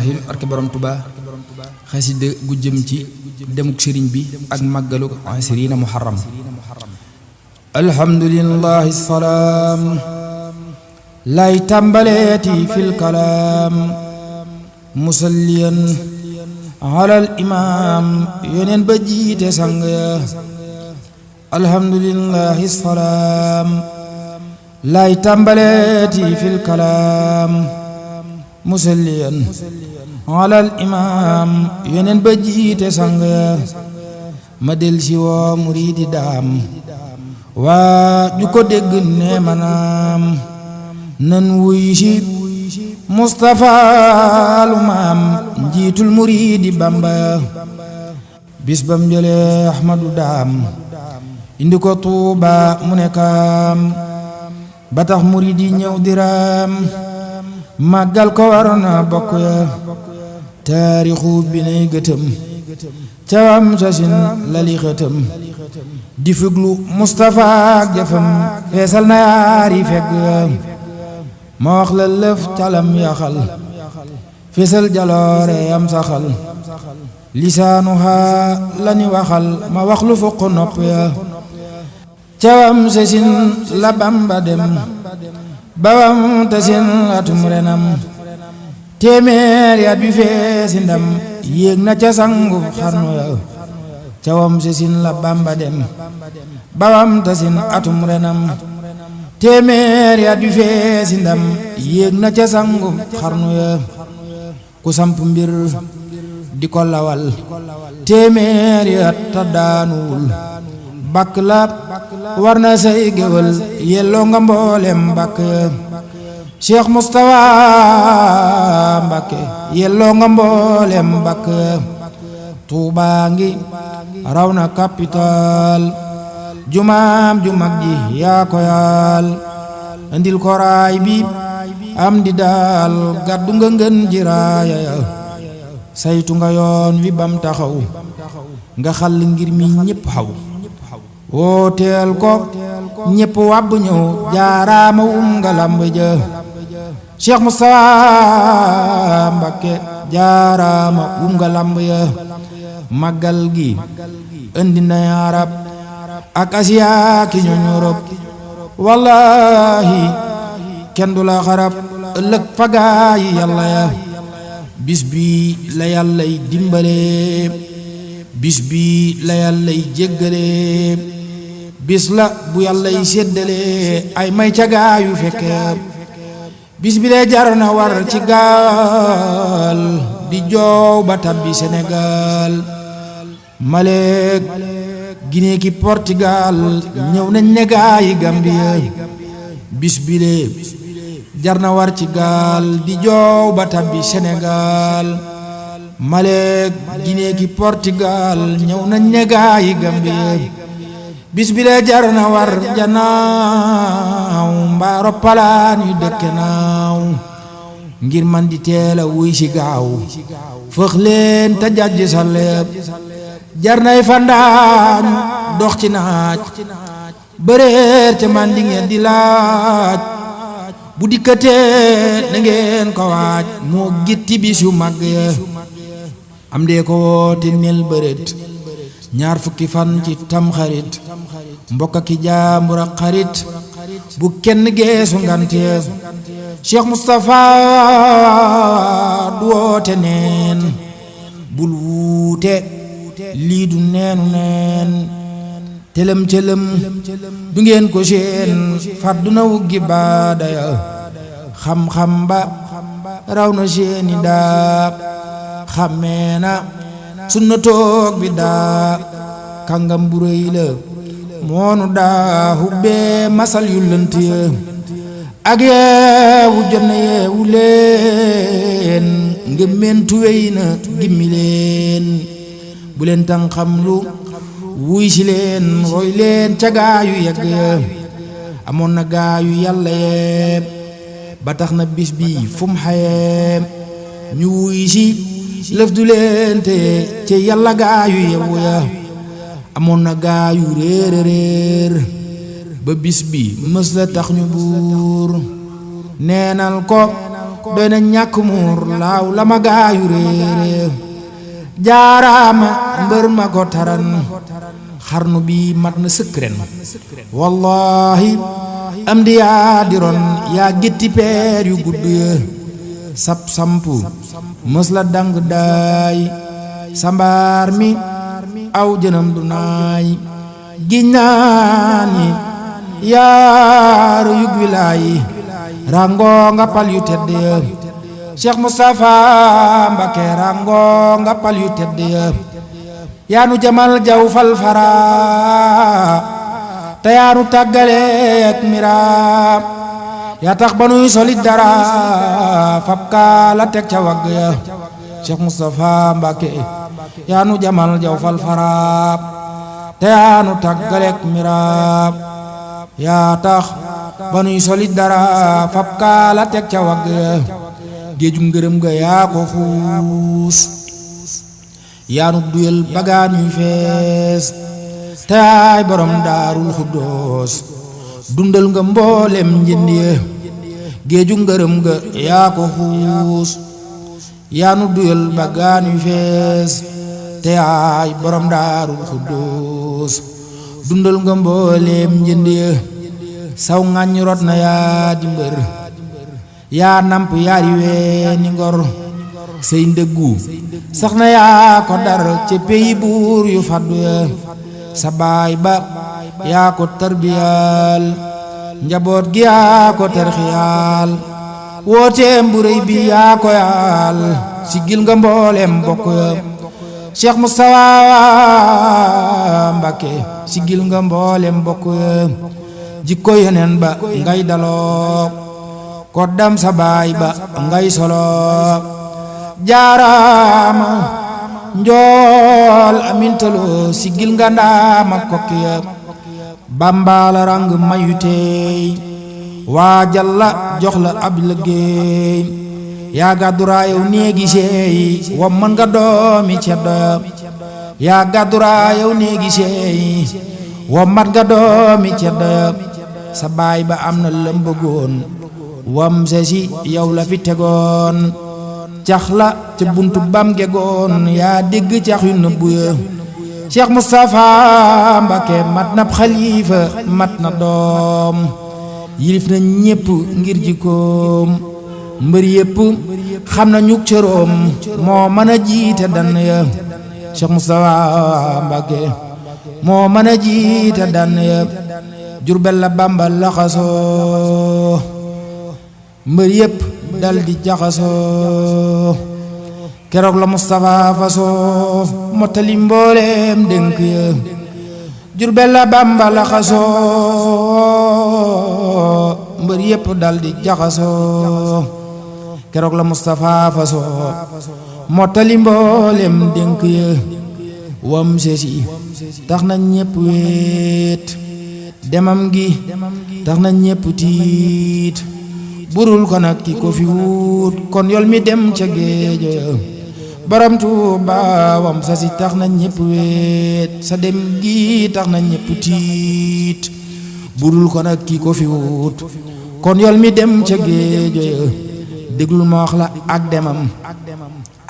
barke borom Tuba xasida gu jëm ci demuk sëriñ bi ak màggalu asirina muharram. alhamdulillahi salaam lay tàmbaleeti fil kalaam musalliyan alal imaam yoneen ba jiite sang ya. alhamdulillahi salaam lay tàmbaleeti fil kalaam musalliyan alal imaam yoneen ba jiite sang ya. ma del si woo muriidi daam waa ju ko dégg ne manaam nan wuy si Mustafa lu maam njiitul muriidi Bamba. bis bam jëlee Ahmadu daam indi ko Tuuba mu nekkaam ba tax muriidi ñëw diraam màggal ko waroon na bokk ya. taarixu bi nay gëtëm cawam sasin lali xëtëm di fuglu Mustafa ak jëfam feesal na yaari fegg ya. ma wax la lëf calam yaxal feesal jaloore yam saxal lisaanuha lani waxal ma wax lu fokk nopp ya. cawam sasin la Bamba dem bawam tasin atum renam téeméer ya bi feesi ndam yéeg na ca sangu xarnu ya. cawam sasin la Bamba dem bawam tasin atum renam téeméer ya bi feesi ndam yéeg na ca sangu xarnu ya. ku samp mbir di ko lawal téeméer ya ta daanuwul bakk la war na say géwël yelloo nga mboolem bakk ya. Cheikh Moustapha Mbacké yelloo nga mboolem bakk ya. Tuubaa ngi raw na capital jumaam ju mag ji yaa ko yaal andil ko raay bi am di daal gàddu nga ngën ji raaya ya. saytu nga yoon wi bam taxaw nga xàll ngir mi ñépp xaw wooteel ko ñépp wàbb ñëw jaaraama nga lamb ja. Cheikh Moustapha Mbacké jaaraama nga lamb ya. màggal gi indi na arab ak asiya ki ñooñ Europe wallahi kenn du la xarab ëllëg fagaayi yàlla ya. bis bi la yàllay dimbale bis bi la yàllay jéggale bis la bu yàllay séddale ay may ca gaayu fekke. bis bi lee jar na war ci gaal di joow ba tabbi Sénégal Maleek Guinée ki Portugal ñëw nañ ne gaayi Gambie. bis bi lee jar na war ci gaal di joow ba tabbi Sénégal Maleek Guinée ki Portugal ñëw nañ ne gaayi Gambie. bis bi lee jar na war janaaw mbaa roppalaan yu dëkke naaw ngir man di teela wuy si gaaw fëx leen te jàjj sa leeb. jar nay fandaañ dox ci naaj bëreer ca man di ngeen di laaj bu dikkatee na ngeen ko waaj moo gitti bis yu mag ya. am dee ko woote nel bëreet ñaar fukki fan ci tamxarit mbokk ki jaambur ak xarit bu kenn geesu ngante. Cheikh Moustapha du woote neen bul wuute lii du neenu neen tëlëm cëlëm du ngeen ko seen fàddu na wuggi baada ya. xam-xam ba raw na seeni daa xàmmee na sunna toog bi daa kàngam bu rëy la moonu daa hubbee masal yu lënt ya. ak yeewu jot na yeewu leen ngëmmentu wey na gimmi leen bu leen tan xam lu wuy si leen roy leen ca gaayu yegg ya. amoon na gaayu yàlla yeeb ba tax na bis bi fum xayeem ñu wuy si lëf du leen te ci yàlla gaayu yewu ya. amoon na gaayu réer réer ba bis bi mës la tax ñu buur neenal ko doy na ñàkk muur laaw la ma gaayu réere jaaraama mbër ma ko taran xarnu bi mat na sëkk ren wallahi am di yaa di ron yaa gétti peer yu gudd ya sab sampu mës la dang daay sambaar mi aw jënam du naay giññaani yaaru yug wilaayi rango nga pal yu tedd ya Cheikh Moustapha Mbacké rango nga pal yu tedd ya yaanu jamal jaw fal fara te yaanu tàggaleek miraam yaa tax ba nuy solit dara fab kaa la teg ca wagg ya Cheikh Moustapha Mbacké yaanu jamal jaw fal fara te yaanu tàggaleek miraam yaa tax ba nuy solit dara fab kaa la teg ca wagg ya géejum ngërëm ga yaa ko fuus yaanu duyel bagaan yu fees te ay borom daarul xuddoos dundal nga mboolem njënd ya géeju ngërëm ga yaa ko xuus yaanu duyel bagaan yu fees te ay borom daarul xuddoos dundal nga mboolem njënd ya saw ŋàññ rot na yaa di mbër yaa namp yaari weeni ngor sey ndëggu sax na yaa ko dar ci peyi buur yu faddu ya sa baay ba yaa ko tarbiyal njaboot gi yaa ko terxiyaal wooteem bu rëy bi yaa ko yaal siggil nga mboolem bokk ya Cheikh Moustapha Mbacké siggil nga mboolem bokk ya jikko yeneen ba ngay daloo koddam sa baay ba ngay solo jaaraama njool amintaloo siggil nga ndaama kokki ya bambaala rang mayu teey waajal la jox la ab liggéey yaa gàdduraayow néegi seey wam mën nga doomi ceddo ya yaa gàdduraayow néegi seey wam mat nga doomi ceddo ya sa baay ba am na lëm bëggoon wam sesi yow la fi tegoon cax la ca buntu bam gegoon yaa dégg cax yu nëbbu ya Cheikh Moustapha Mbacké mat na xalifa mat na doom yilif na ñépp ngir jikkoom mbër yépp xam na ñuk cëroom moo mën a jiite dann ya Cheikh Moustapha Mbacké moo mën a jiite dann ya Jurbel la Bamba laxasoo mbër yépp dal di jaxasoo keroog la Moustapha fasoo mottali mbooleem dénk ya Jurbel la Bamba laxasoo mbër yépp dal di jaxasoo keroog la Moustapha fasoo mottali mbooleem dénk ya wam sesi tax na ñépp wéet demam gi tax na ñépp tiit burul ko nag ki ko fi wut kon yol mi dem ca géej borom Tuuba wam sa si tax na ñépp weet sa dem gi tax na ñépp tiit burul ko nag ki ko fi wut kon yol mi dem ca géej déglul ma wax la ak demam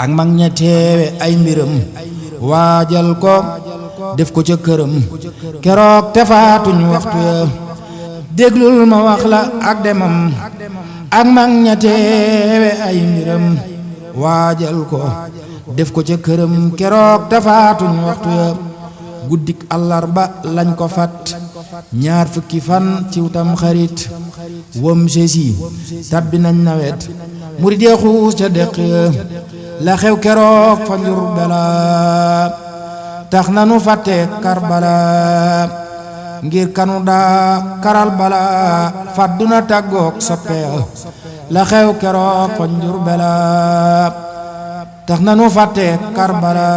ak mag ña teewe ay mbiram waajal ko def ko ca këram keroog te faatuñ waxtu ya déglul ma wax la ak demam ak mag ña teewe ay mbiram waajal ko def ko ca këram keroog te faatuñ waxtu ya guddik àllarba lañ ko fat ñaar fukki fan ciw tam xarit wam sesi tabbi nañ nawet murid ya xuus ca deq ya la xew keroog fa Njurbala tax nanu fàtte Karbala ngir kanu daa karal bala fàdduna tàggook soppe la xew keroog fa Njurbala tax nanu fàtte Karbala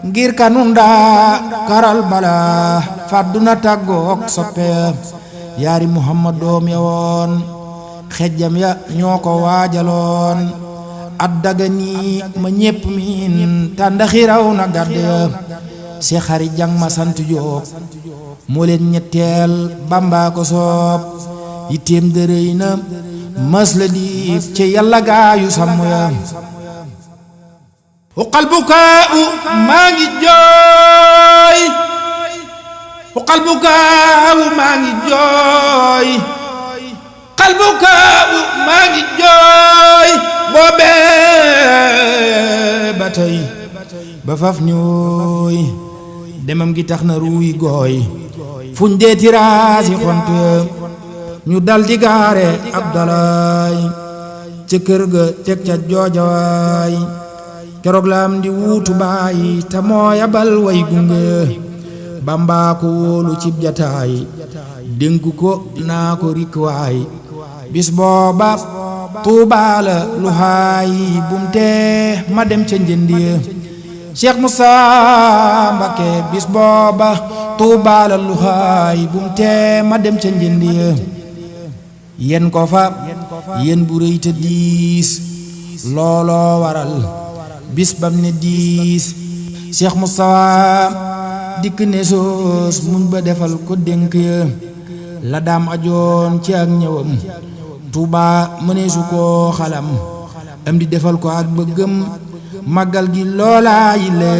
ngir kanu daa karal bala fàdduna tàggook soppe yaari Muhammad doom ya woon xejjam ya ñoo ko waajaloon addaga nii ma ñépp miin tàndaxi raw na gàdd si xari jang ma sant Jóob moo leen ñetteel Bamba ko soob yitteem dërëy na mës la diib ci yàlla gaayu sàmm ya uqal bukaa'u maa ngi jooy uqal bukaa'u maa ngi jooy uqal bukaa'u maa ngi jooy boobee ba tey ba faf ñooy demam gi tax na ruuy gooy fuñ dee tiraasi xont ñu dal di gaare Abdalaay ca kër ga teg ca joojawaay keroog la am di wuutu baay te moo yabal way gunge Bamba ko wóolu cib jataay dénku ko naa ko rikwaay bis booba Tuubaa la lu haay bumte ma dem ca njëndi Cheikh Moussa Mbacké bis booba Tuubaa la lu haay bumte ma dem ca njëndi yen ko fa yen bu rëy te diis looloo waral bis bam ne diis Cheikh Moussa dikk ne soos muñ ba defal ko dénk ya la daam ajoon ci ak ñëwam Tuubaa mëneesu koo xalam am di defal ko ak bëggam màggal gi loolaa yi la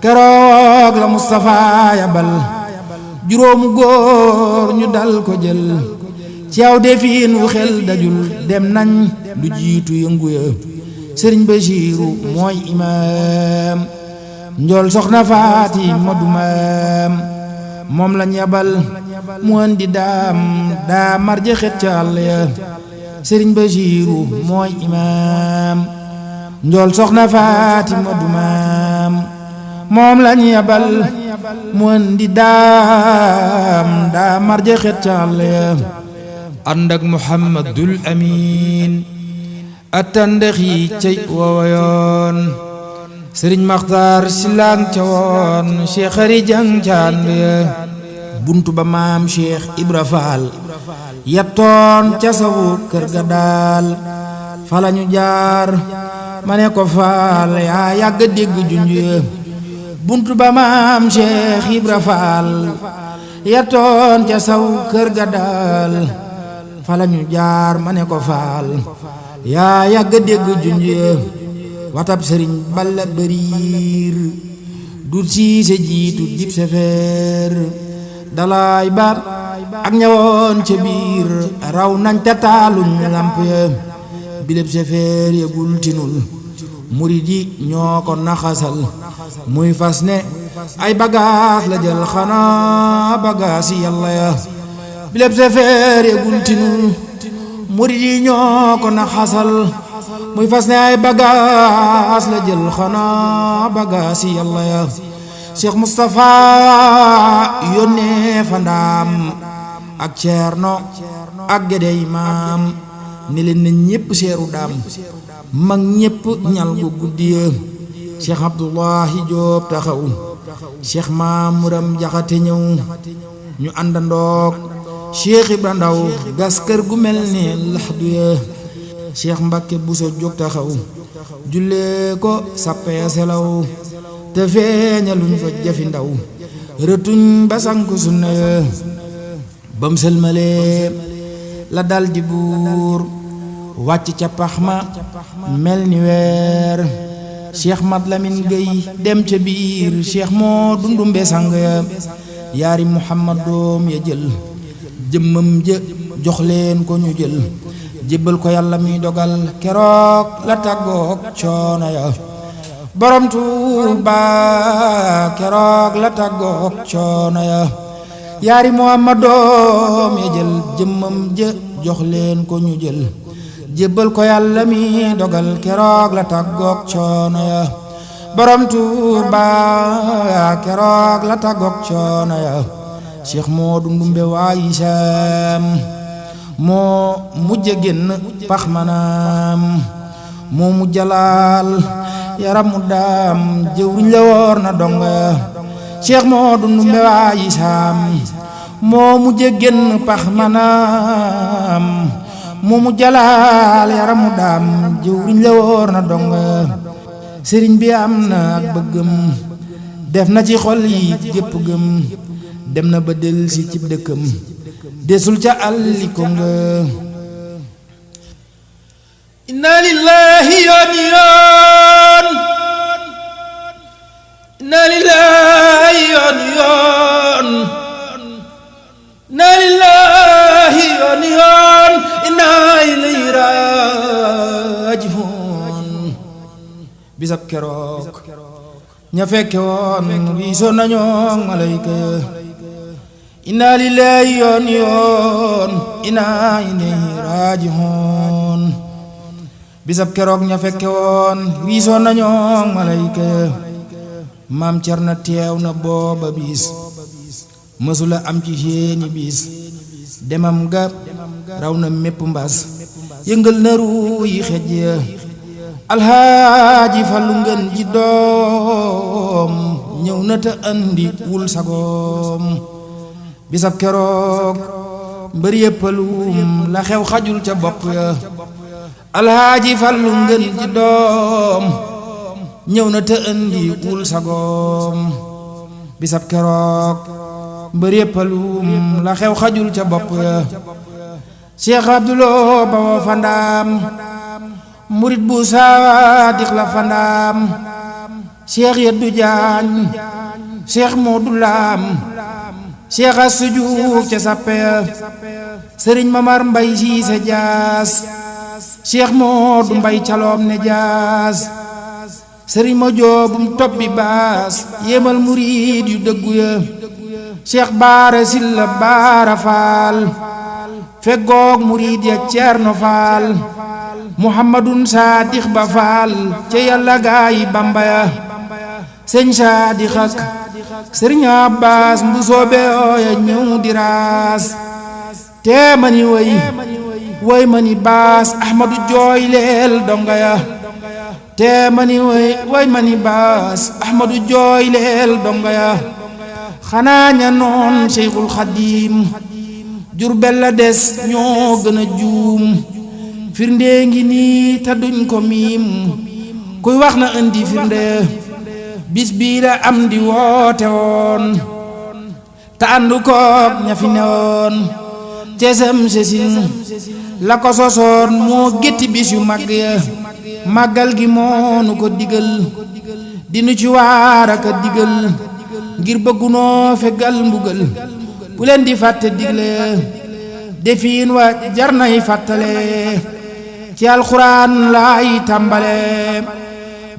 keroog la Moustapha yabal juróomu góor ñu dal ko jël ci aw defiin wu xel dajul dem nañ lu jiitu yëngu ya sëriñ Basiiru mooy imaam njool soxna Faati Madu maam moom lañ yabal mu andi daam daa marje xet ca àll ya sëriñ Basiiru mooy imaam njool soxna Faati Madu maam moom lañ yabal mu andi daam daa marje xet ca àll ya ànd ak Muhammadul Amin attandex yi cay woowoyoon sëriñ Maxtaar Silaan ca woon Cheikh Xari Jang caan buntu ba maam Cheikh Ibra Faal yattoon ca sawu kër ga daal fa lañu jaar ma ne ko faal yaa yàgg dégg junj buntu ba maam Cheikh Ibra Faal yattoon ca sawu kër ga daal fa lañu jaar ma ne ko faal yaa yàgg dégg junj watab sëriñ Balla Bariir du siise jiitu dib sefeer dalaay ba ak ñawoon ca biir raw nañ te taaluñ lamp ya bileb sefeer yegul tinul murid yi ñoo ko naxasal muy fas ne ay bagaas la jël xanaa bagaas yi yàlla ya bileb sefeer yegul tinul murid yi ñoo ko naxasal muy fas ne ay bagaas la jël xanaa bagaas yi yàlla ya Cheikh Moustapha yónnee fa ndaam ak Ceerno ak Gédé Imaam ni leen na ñépp seeru daam mag ñépp ñal gu guddi ya Cheikh Abdullahi Joob taxaw Cheikh Maamuram Jaxate ñëw ñu àndandoog Cheikh Ibra Ndaw gas kër gu mel ni laxdu ya Cheikh Mbacké Buso jóg taxaw jullee ko sappee selaw te feeñaluñ fa jafi ndaw rëtuñ ba sanku sunna ya bam sëlmalee la dal di buur wàcc ca pax ma mel ni weer Cheikh Mat Lamin Gey dem ca biir Cheikh moo dundumbe sang ya yaari Muhammad doom ya jël jëmmam ja jox leen ko ñu jël jébbal ko yàlla mi dogal keroog la tàggoog coono ya borom Tuuba keroog la tàggoog coono ya yaari Muhammad doom ya jël jëmmam ja jox leen ko ñu jël jébbal ko yàlla mi dogal keroog la tàggoog coono ya borom Tuuba keroog la tàggoog coono ya Cheikh Moodu Ndumbe waayi Saam moo mujj génn pax manaam moo mujj laal yaramu daam jëwriñ la woor na donga Cheikh Moodu Ndumbe waayi Saam moo mujj génn pax manaam moo mujj laal yaramu daam jëwriñ la woor na donga sëriñ bi am na ak bëggam def na ci xol yi gépp gëm dem na ba del si cib dëkkam desul ca àlli ko nga inna lillahi yoon yoon inna lillahi yoon yoon inna lillahi yoon yoon inna ilayhi raaji'uun bisab keroog ña fekke woon wiisoo nañoo malayka inna lillahi yoon yoon inna ilayhi raaji'uun bisab keroog ña fekke woon wiisoo nañoo malayka maam Cerno teew na booba bis mësula am ci seeni bis demam ga raw na mépp mbas yëngal na ruu yi xej ya alxaaji Fallu ngeen ji doom ñëw na te andi wul sagoom bisab keroog mbër yëppalum la xew xajul ca bopp ya alxaaji Fallu ngeen ji doom ñëw na te andi wul sagoom bisab keroog mbër yëppalum la xew xajul ca bopp ya Cheikh Abdoulou Bawo Fandaam murit bu saadix la Fandaam Cheikh Yeddu Jaañ Cheikh Moodu Laam Cheikh Assu Juuf ca sappe Sëriñ Mamar Mbay Siise Jaas Cheikh Moodu Mbay Caloom ne Jaas Sëriñ ma joobum toppi baas yéemal murit yu dëggu ya Cheikh Baara Silla Baara Faal feggoog murit ya Ceerno Faal Muhammadun Saadix Ba Faal ca Yàlla gaayi Bamba ya sëñ Saadix ak Sëriñ Abbaas mbu soobe ooya ñëw di raas tee mani way mani baas Ahmadu jooy leel donga ya tee mani way mani baas Ahmadu jooy leel donga ya xanaa ña noon Seyxul Xadiim Jurbel la des ñoo gën a juum firnde ngi nii te duñ ko miim kuy wax na indi firnde bis bii la am di woote woon te àndu koog ña fi newoon cesam sesin la ko sosoon moo gétti bis yu mag ya màggal gi moonu ko digal dinu ci waar ak a digal ngir bëggunoo fegal mbugal bu leen di fàtte digle defiin wa jar nay fàttale ci alxuraan laay tàmbale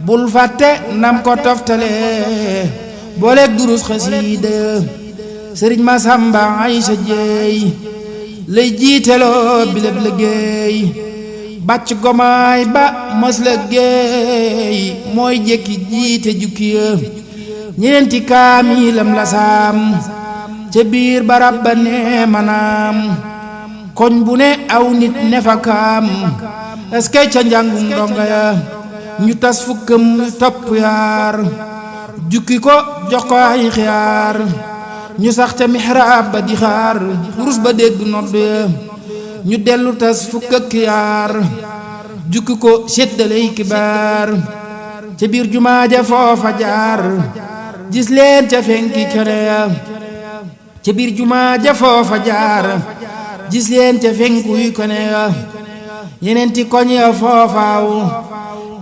bul fàtte nam ko toftale booleeg durus xasiida sëriñ Masamba Aysa Jeey lay jiiteloo bileb liggéey bàcc gomaay ba mos la géey mooy jekki jiite jukki ya ñeenti kaamilam la saam ca biir barab ba nee manaam koñ bu ne aw nit ne fa kaam eskay ca njàngum ndonga ya ñu tas fukkam topp yaar jukki ko jox ko ay xiyaar ñu sax ca mihraab ba di xaar rus ba dégg nodd ya ñu dellu tas fukk ak yaar jukki ko séddaley kibaar ca biir jumaa ja foofa jaar gis leen ca fenki kene ya ca biir jumaa ja foofa jaar gis leen ca fenkuy kene ya yeneenti koñ ya foofaaw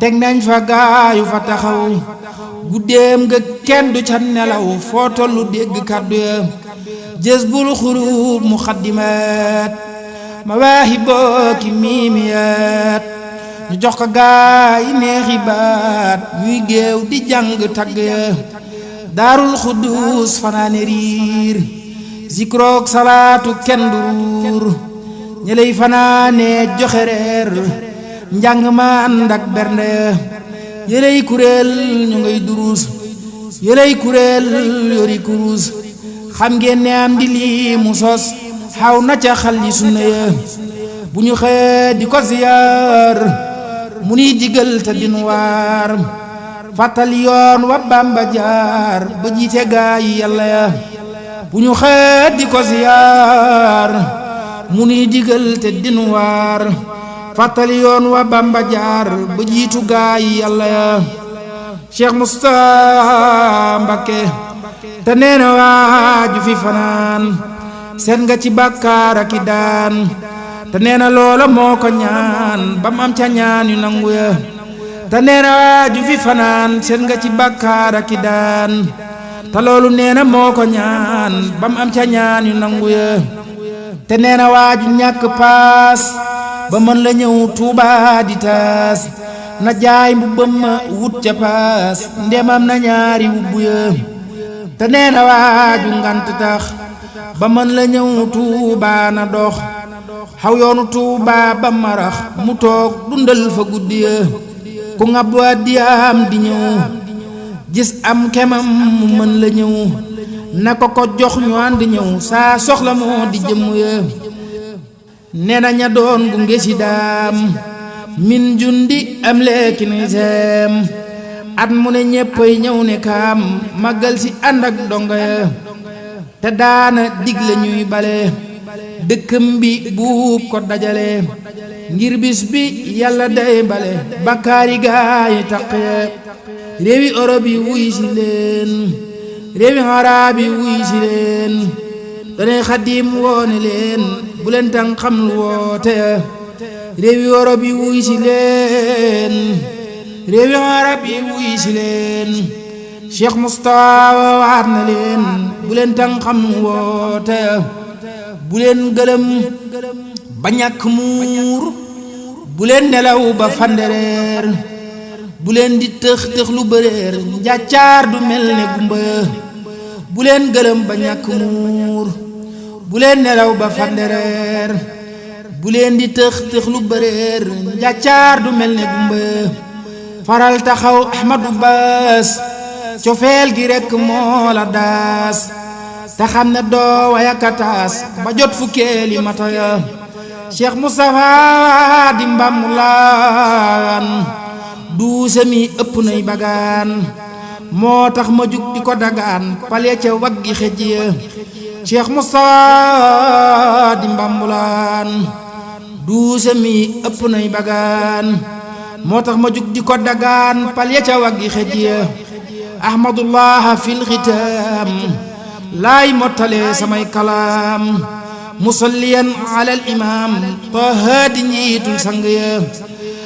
teg nañ fa gaayu fa taxaw guddeem nga kenn du ca nelaw foo tollu dégg kàddu ya Jazbul Xuluub muxaddimaat mawaahiboo ki miimiyaat ñu jox ko gaayi neexi baat ñuy géew di jàng tagg ya Daarul Xuddus fanaane riir zikrook salaatu kenn du ruur ñeley fanaane joxe reer njàng ma ànd ak bernde yeley kuréel ñu ngay durus yeley kuréel yori kurus xam ngeen ne am di lii mu sos xaw na ca xalli sunna ya bu ñu xëy di ko ziyaar mu nuy digal te dinu waar fàttali yoon wa Bamba jaar ba jiite gaa yi Yàlla ya bu ñu xëy di ko ziyaar mu nuy digal te dinu waar fàttali yoon wa Bamba jaar ba jiitu gaa yi Yàlla ya Cheikh Moustapha Mbacké te nee na waaju fi fanaan seet nga ci bàkkaar ak i daan te nee na loola moo ko ñaan bam am ca ñaan yu nangu ya te nee na waaju fi fanaan seen nga ci bàkkaar ak i daan te loolu nee na moo ko ñaan bam am ca ñaan yu nangu ya te nee na waaju ñàkk paas ba mën la ñëw Tuubaa di taas na jaay mbubbam ma wut ca paas ndemam na ñaari wubbu ya te nee na waaju ngant tax ba mën la ñëw Tuubaa na dox xaw yoonu Tuubaa ba marax mu toog dundal fa guddi ya ku ngab addiyaam di ñëw gis am kemam mu mën la ñëw na ko jox ñu ànd ñëw saa soxla moo di jëmm ya nee na ña doon gu ngesi daam min jundi am leeki ni seem at mu ne ñéppay ñëw ne kaam màggal si ànd ak donga ya te daana digle ñuy bale dëkkam bi buub ko dajale ngir bis bi yàlla day bale bakkaari gaayi taq ya réewi Europe yi wuy si leen réewi Araab yi wuy si leen danay Xaadim woone leen bu leen tan xam lu woote ya réewi Europe yi wuy si leen réewi Arab yi wuy si leen Cheikh Moustapha waat na leen bu leen tan xam lu woote ya bu leen gëlëm ba ñàkk muur bu leen nelaw ba fandereer bu leen di tëx lu bëreer njàccaar du mel ne gumba bu leen gëlëm ba ñàkk muur bu leen nelaw ba fandereer bu leen di tëx lu bëreer njàccaar du mel ne gumba faral taxaw Ahmadu Baas cofeel gi rekk moo la daas te xam ne doo wayakataas ba jot fukkeeli mata ya Cheikh Moustapha di Mbambulaan duuse mi ëpp nay bagaan moo tax ma jug di ko dagaan pale ca waggi xëj ya Cheikh Moustapha di Mbambulaan duuse mi ëpp nay bagaan moo tax ma jug di ko dagaan pale ca waggi xëj ya Ahmadullah fil xitaam laay mottale samay kalaam musalliyan alal imaam Taha di njiitul sang ya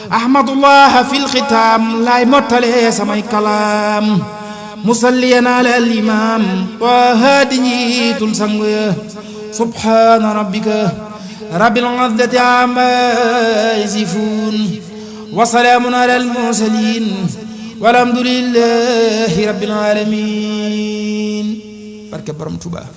Ahmadullah fil xitaam laay mottale samay kalaam musalliyan alal imaam Taha di njiitul sang ya subhaana rabbika rabbil izzati ammaa yasifuun wa salaamun alal mursaliin walhamdulillahi rabbil aalamiin barke Borom Tuubaa